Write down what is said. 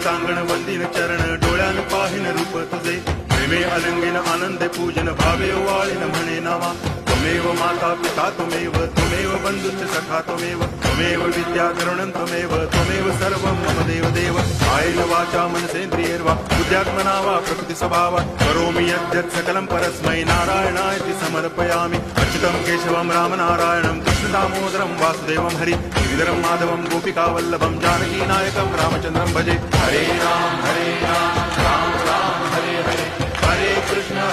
चांगण वंदिन चरण डोळ्यान पाहिन रूप तुझे प्रेमे अलंगिन आनंदे पूजन भावे वाळीन म्हणे नामा त्वमेव माता पिता त्वमेव त्वमेव बंधुश्च सखा त्वमेव विद्या करुणं त्वमेव सर्वं मम देव देव कायेन वाचा मनसेन्द्रियैर्वा बुद्ध्यात्मना वा प्रकृति स्वभावात् करोमि यद्यत् सकलं परस्मै नारायणायति समर्पयामि अच्युतं केशवं रामनारायणं कृष्णदामोदरं वासुदेवं हरि गिरिधरं माधवं गोपिकावल्लभं जानकीनायकं रामचन्द्रं भजे हरे राम राम राम हरे हरे हरे कृष्ण